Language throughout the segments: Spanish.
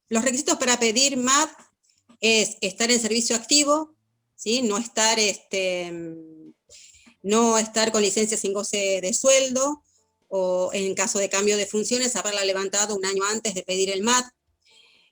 Los requisitos para pedir MAD es estar en servicio activo, ¿sí? No estar con licencia sin goce de sueldo, o en caso de cambio de funciones, haberla levantado un año antes de pedir el MAD.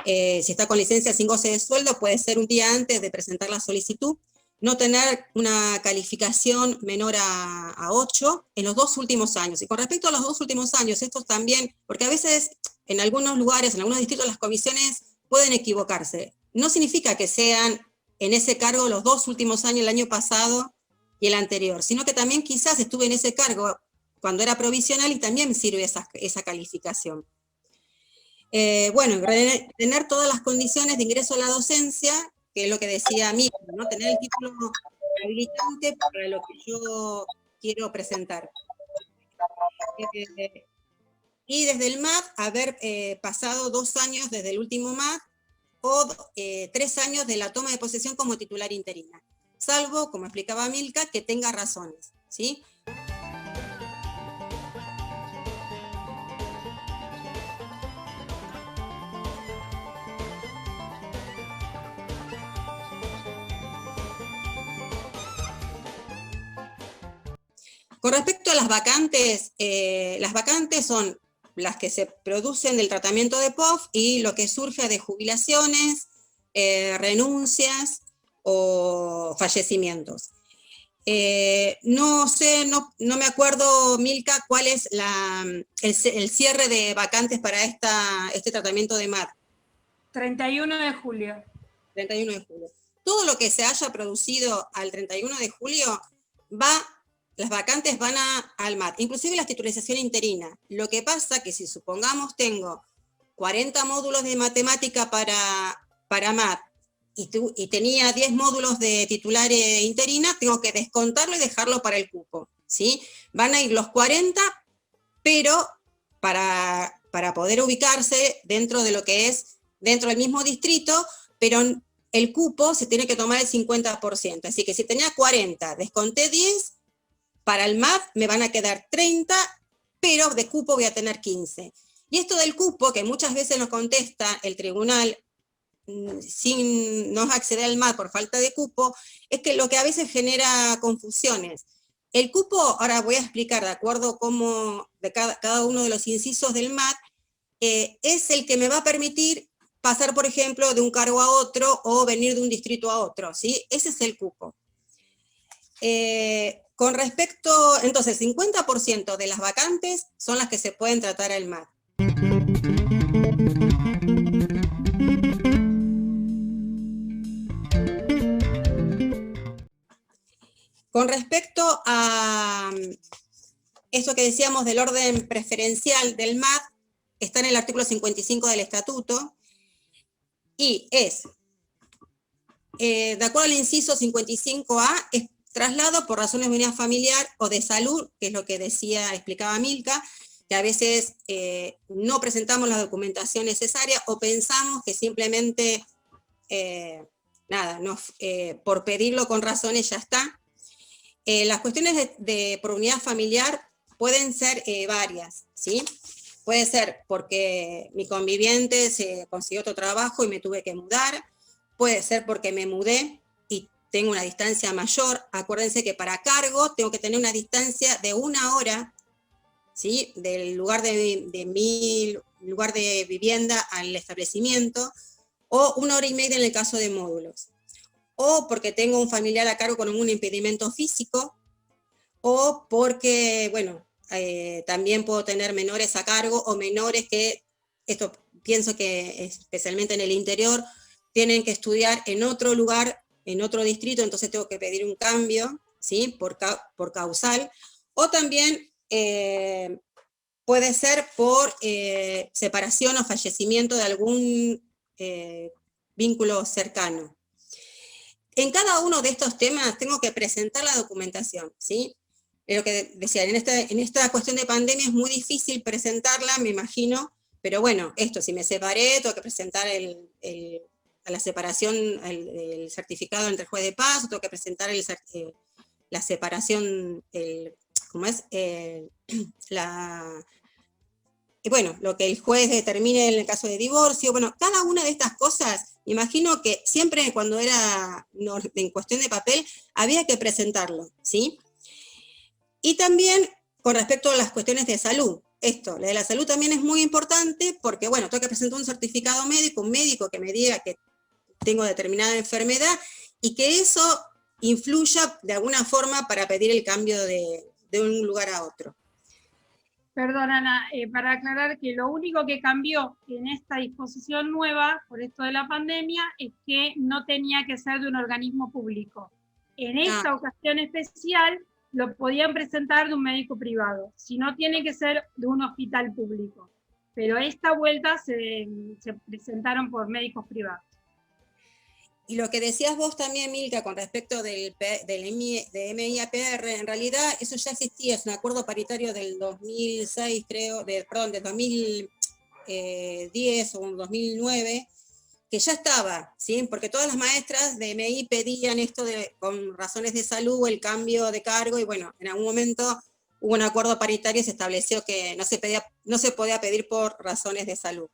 Si está con licencia sin goce de sueldo, puede ser un día antes de presentar la solicitud. No tener una calificación menor a 8 en los 2 últimos años. Y con respecto a los 2 últimos años, estos también, porque a veces en algunos lugares, en algunos distritos, las comisiones pueden equivocarse. No significa que sean en ese cargo los 2 últimos años, el año pasado y el anterior, sino que también quizás estuve en ese cargo cuando era provisional y también sirve esa calificación. Bueno, tener todas las condiciones de ingreso a la docencia, que es lo que decía Mika, ¿no? Tener el título habilitante para lo que yo quiero presentar. Y desde el MAD, haber pasado 2 años desde el último MAD, o 3 años de la toma de posesión como titular interina, salvo, como explicaba Milka, que tenga razones, ¿sí? Con respecto a las vacantes son las que se producen del tratamiento de POF y lo que surge de jubilaciones, renuncias o fallecimientos. No sé, no me acuerdo, Milka, cuál es el cierre de vacantes para este tratamiento de MAD. 31 de julio. 31 de julio. Todo lo que se haya producido al 31 de julio las vacantes van al MAD, inclusive la titularización interina. Lo que pasa que si supongamos tengo 40 módulos de matemática para MAD y tenía 10 módulos de titular interina, tengo que descontarlo y dejarlo para el cupo, ¿sí? Van a ir los 40, pero para poder ubicarse dentro de lo que es dentro del mismo distrito, pero el cupo se tiene que tomar el 50%. Así que si tenía 40, desconté 10, para el MAD me van a quedar 30, pero de cupo voy a tener 15. Y esto del cupo, que muchas veces nos contesta el tribunal sin no acceder al MAD por falta de cupo, es que lo que a veces genera confusiones. El cupo, ahora voy a explicar de acuerdo cómo de cada uno de los incisos del MAD, es el que me va a permitir pasar, por ejemplo, de un cargo a otro o venir de un distrito a otro, ¿sí? Ese es el cupo. Con respecto, entonces, 50% de las vacantes son las que se pueden tratar al MAD. Con respecto a eso que decíamos del orden preferencial del MAD, está en el artículo 55 del estatuto, y es, de acuerdo al inciso 55A, es traslado por razones de unidad familiar o de salud, que es lo que explicaba Milka, que a veces no presentamos la documentación necesaria o pensamos que simplemente, por pedirlo con razones ya está. Las cuestiones por unidad familiar pueden ser varias, ¿sí? Puede ser porque mi conviviente se consiguió otro trabajo y me tuve que mudar, puede ser porque me mudé y tengo una distancia mayor. Acuérdense que para cargo tengo que tener una distancia de 1 hora, ¿sí? Del lugar de mi lugar de vivienda al establecimiento, o 1 hora y media en el caso de módulos. O porque tengo un familiar a cargo con un impedimento físico, o porque, bueno, también puedo tener menores a cargo o menores que, esto pienso que especialmente en el interior, tienen que estudiar en otro lugar, en otro distrito, entonces tengo que pedir un cambio, ¿sí? Por causal, o también puede ser por separación o fallecimiento de algún vínculo cercano. En cada uno de estos temas tengo que presentar la documentación, ¿sí? Lo que decía, en esta cuestión de pandemia es muy difícil presentarla, me imagino, pero bueno, si me separé, tengo que presentar la separación, el certificado entre juez de paz, tengo que presentar la separación, ¿cómo es? Bueno, lo que el juez determine en el caso de divorcio, bueno, cada una de estas cosas, imagino que siempre cuando era en cuestión de papel, había que presentarlo, ¿sí? Y también con respecto a las cuestiones de salud, la de la salud también es muy importante porque, bueno, tengo que presentar un certificado médico, un médico que me diga que tengo determinada enfermedad y que eso influya de alguna forma para pedir el cambio de un lugar a otro. Perdón, Ana, para aclarar que lo único que cambió en esta disposición nueva, por esto de la pandemia, es que no tenía que ser de un organismo público. En esta ocasión especial, lo podían presentar de un médico privado, si no tiene que ser de un hospital público. Pero esta vuelta se presentaron por médicos privados. Y lo que decías vos también, Milka, con respecto de MIAPR, en realidad eso ya existía, es un acuerdo paritario del 2006, creo, del 2010 o 2009, que ya estaba, ¿sí? Porque todas las maestras de MI pedían esto con razones de salud, el cambio de cargo, y bueno, en algún momento hubo un acuerdo paritario y se estableció que no se podía pedir por razones de salud.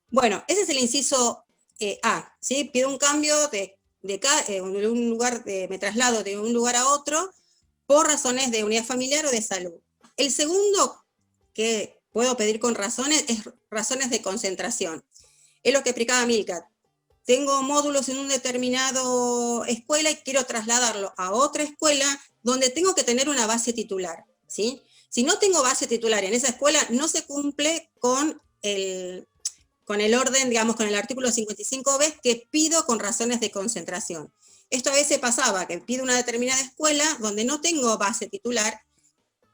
Bueno, ese es el inciso A, ¿sí? Pido un cambio un lugar, me traslado de un lugar a otro por razones de unidad familiar o de salud. El segundo que puedo pedir con razones es razones de concentración. Es lo que explicaba Milka. Tengo módulos en una determinada escuela y quiero trasladarlo a otra escuela donde tengo que tener una base titular, ¿sí? Si no tengo base titular en esa escuela, no se cumple con el orden, digamos, con el artículo 55b que pido con razones de concentración. Esto a veces pasaba, que pido una determinada escuela donde no tengo base titular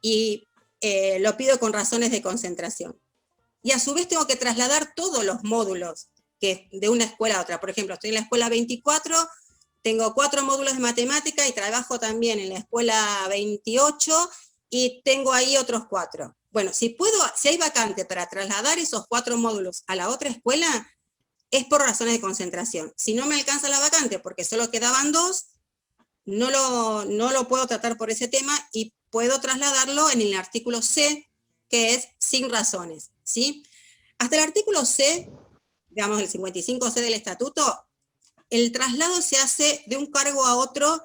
y lo pido con razones de concentración. Y a su vez tengo que trasladar todos los módulos de una escuela a otra. Por ejemplo, estoy en la escuela 24, tengo 4 módulos de matemática y trabajo también en la escuela 28 y tengo ahí otros 4. Bueno, si hay vacante para trasladar esos 4 módulos a la otra escuela, es por razones de concentración. Si no me alcanza la vacante porque solo quedaban 2, no lo puedo tratar por ese tema y puedo trasladarlo en el artículo C, que es sin razones, ¿sí? Hasta el artículo C, digamos el 55C del estatuto, el traslado se hace de un cargo a otro,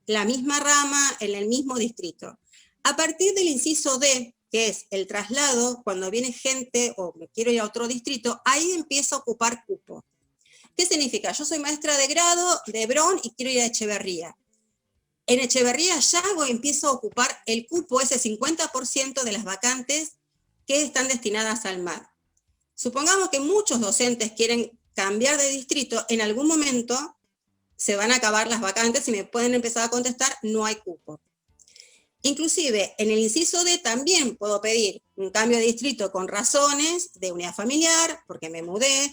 la misma rama, en el mismo distrito. A partir del inciso D, que es el traslado, cuando viene gente o me quiero ir a otro distrito, ahí empiezo a ocupar cupo. ¿Qué significa? Yo soy maestra de grado de Hebrón y quiero ir a Echeverría. En Echeverría ya empiezo a ocupar el cupo, ese 50% de las vacantes que están destinadas al MAD. Supongamos que muchos docentes quieren cambiar de distrito, en algún momento se van a acabar las vacantes y me pueden empezar a contestar, no hay cupo. Inclusive, en el inciso D también puedo pedir un cambio de distrito con razones de unidad familiar, porque me mudé,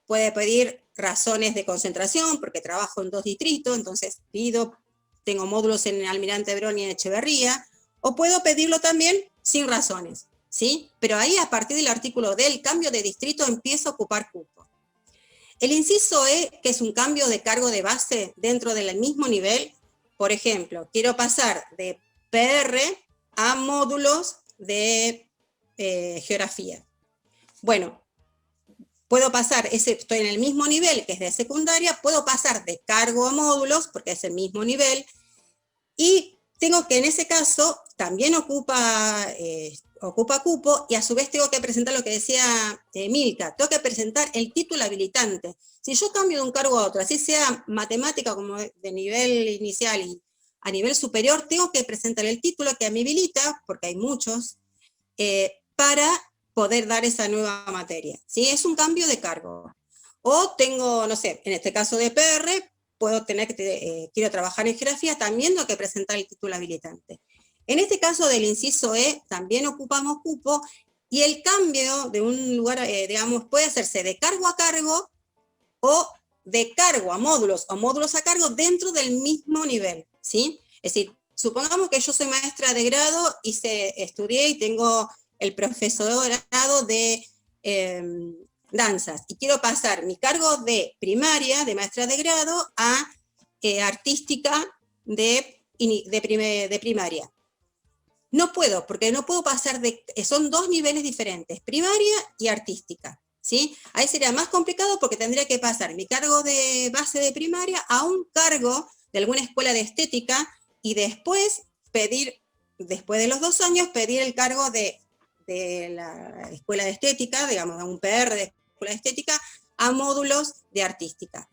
puede pedir razones de concentración, porque trabajo en 2 distritos, entonces tengo módulos en Almirante Hebrón y en Echeverría, o puedo pedirlo también sin razones, ¿sí? Pero ahí, a partir del artículo D, el cambio de distrito empieza a ocupar cupo. El inciso E, que es un cambio de cargo de base dentro del mismo nivel, por ejemplo, quiero pasar de PR a módulos de geografía. Bueno, puedo pasar, estoy en el mismo nivel que es de secundaria, puedo pasar de cargo a módulos, porque es el mismo nivel, y tengo que en ese caso también ocupa cupo, y a su vez tengo que presentar lo que decía Milka, tengo que presentar el título habilitante. Si yo cambio de un cargo a otro, así sea matemática como de nivel inicial y a nivel superior, tengo que presentar el título que me habilita, porque hay muchos, para poder dar esa nueva materia, ¿sí? Es un cambio de cargo. O tengo, no sé, en este caso de PR, puedo tener quiero trabajar en geografía, también tengo que presentar el título habilitante. En este caso del inciso E, también ocupamos cupo, y el cambio de un lugar, digamos, puede hacerse de cargo a cargo, o de cargo a módulos, o módulos a cargo dentro del mismo nivel, ¿sí? Es decir, supongamos que yo soy maestra de grado y estudié y tengo el profesorado de danzas, y quiero pasar mi cargo de primaria, de maestra de grado, a artística de primaria. No puedo, porque no puedo pasar son 2 niveles diferentes, primaria y artística, ¿sí? Ahí sería más complicado porque tendría que pasar mi cargo de base de primaria a un cargo de alguna escuela de estética y después después de los 2 años, pedir el cargo de la escuela de estética, digamos, a un PR de escuela de estética, a módulos de artística.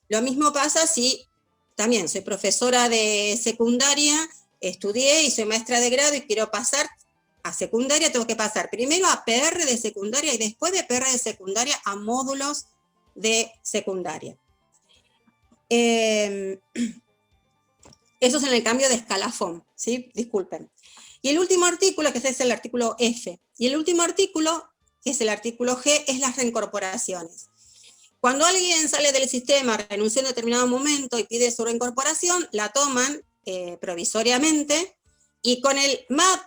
Lo mismo pasa si también soy profesora de secundaria, estudié y soy maestra de grado y quiero pasar a secundaria, tengo que pasar primero a PR de secundaria y después de PR de secundaria a módulos de secundaria. Eso es en el cambio de escalafón, ¿sí? Disculpen. Y el último artículo, que es el artículo F, y el último artículo, que es el artículo G, es las reincorporaciones. Cuando alguien sale del sistema, renuncia en determinado momento y pide su reincorporación, la toman provisoriamente, y con el MAD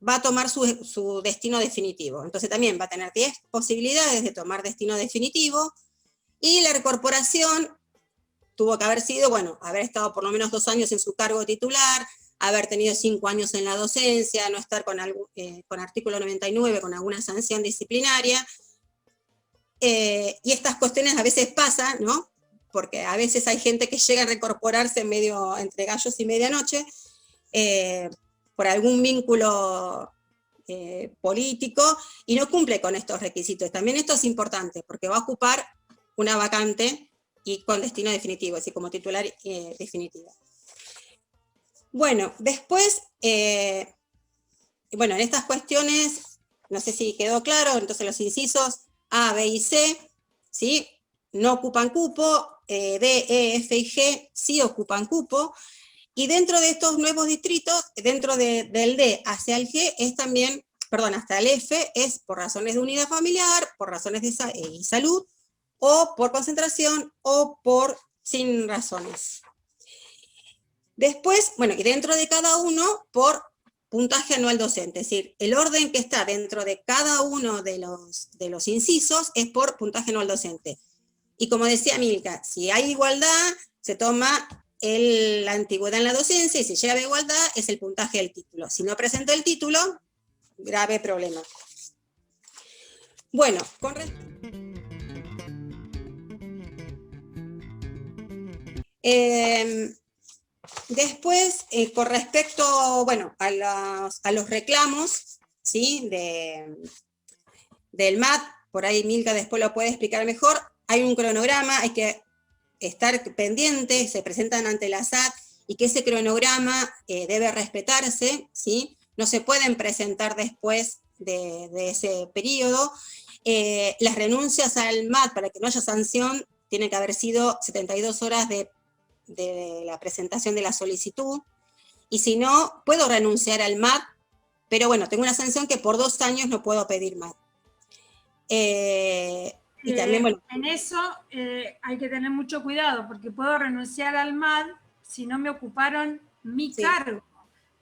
va a tomar su destino definitivo. Entonces también va a tener 10 posibilidades de tomar destino definitivo, y la reincorporación tuvo que haber sido, bueno, haber estado por lo menos 2 años en su cargo titular, haber tenido 5 años en la docencia, no estar con artículo 99, con alguna sanción disciplinaria. Y estas cuestiones a veces pasan, ¿no? Porque a veces hay gente que llega a reincorporarse medio entre gallos y medianoche, por algún vínculo político, y no cumple con estos requisitos. También esto es importante, porque va a ocupar una vacante y con destino definitivo, así como titular definitivo. Bueno, después, bueno, en estas cuestiones, no sé si quedó claro, entonces los incisos A, B y C, ¿sí? No ocupan cupo, D, E, F y G sí ocupan cupo, y dentro de estos nuevos distritos, dentro del D hacia el G, es también, perdón, hasta el F, es por razones de unidad familiar, por razones de salud, o por concentración, o sin razones. Después, bueno, y dentro de cada uno, por puntaje anual docente, es decir, el orden que está dentro de cada uno de los incisos es por puntaje anual docente. Y como decía Milka, si hay igualdad, se toma la antigüedad en la docencia, y si llega a igualdad, es el puntaje del título. Si no presento el título, grave problema. Bueno, después, con respecto, bueno, a los reclamos, ¿sí? Del MAD, por ahí Milka después lo puede explicar mejor, hay un cronograma, hay que estar pendiente, se presentan ante la SAT, y que ese cronograma debe respetarse, ¿sí? No se pueden presentar después de ese periodo. Las renuncias al MAD, para que no haya sanción, tienen que haber sido 72 horas de la presentación de la solicitud, y si no, puedo renunciar al MAD, pero bueno, tengo una sanción que por 2 años no puedo pedir MAD. Y también, bueno, en eso hay que tener mucho cuidado, porque puedo renunciar al MAD si no me ocuparon mi cargo,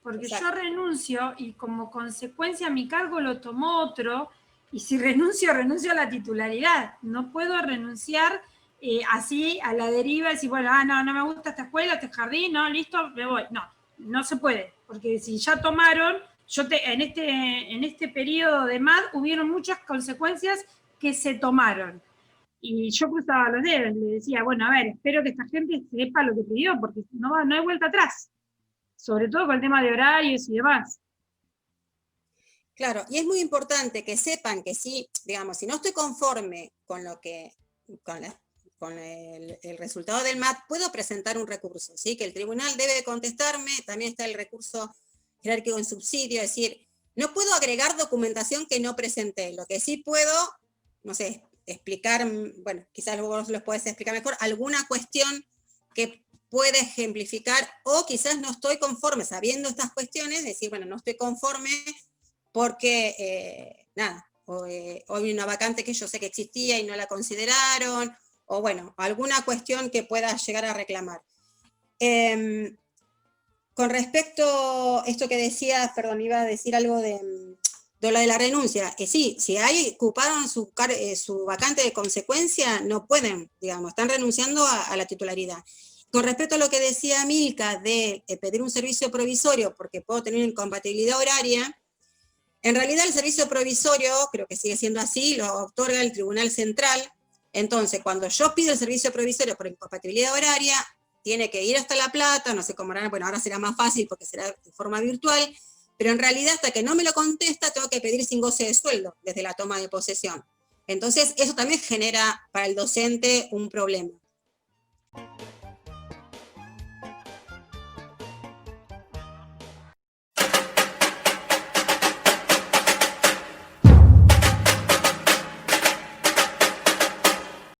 porque exacto, yo renuncio y como consecuencia mi cargo lo tomó otro, y si renuncio a la titularidad, no puedo renunciar así a la deriva y decir, bueno, no me gusta esta escuela, este jardín, no, listo, me voy. No se puede, porque si ya tomaron, en este periodo de MAD hubieron muchas consecuencias que se tomaron. Y yo cruzaba los dedos, le decía, bueno, a ver, espero que esta gente sepa lo que pidió, porque no hay vuelta atrás, sobre todo con el tema de horarios y demás. Claro, y es muy importante que sepan que sí, digamos, si no estoy conforme con el resultado del MAD, puedo presentar un recurso, ¿sí? Que el tribunal debe contestarme. También está el recurso jerárquico en subsidio, es decir, no puedo agregar documentación que no presenté. Lo que sí puedo, no sé, explicar, bueno, quizás vos los podés explicar mejor, alguna cuestión que puede ejemplificar, o quizás no estoy conforme, sabiendo estas cuestiones, decir, bueno, no estoy conforme porque, hoy hay una vacante que yo sé que existía y no la consideraron, o bueno, alguna cuestión que pueda llegar a reclamar. Con respecto a esto que decías, perdón, iba a decir algo de De lo de la renuncia, sí, si hay ocuparon su vacante de consecuencia, no pueden, digamos, están renunciando a la titularidad. Con respecto a lo que decía Milka de pedir un servicio provisorio porque puedo tener incompatibilidad horaria, en realidad el servicio provisorio, creo que sigue siendo así, lo otorga el Tribunal Central. Entonces, cuando yo pido el servicio provisorio por incompatibilidad horaria, tiene que ir hasta La Plata, no sé cómo harán, bueno, ahora será más fácil porque será de forma virtual, pero en realidad hasta que no me lo contesta tengo que pedir sin goce de sueldo desde la toma de posesión. Entonces eso también genera para el docente un problema.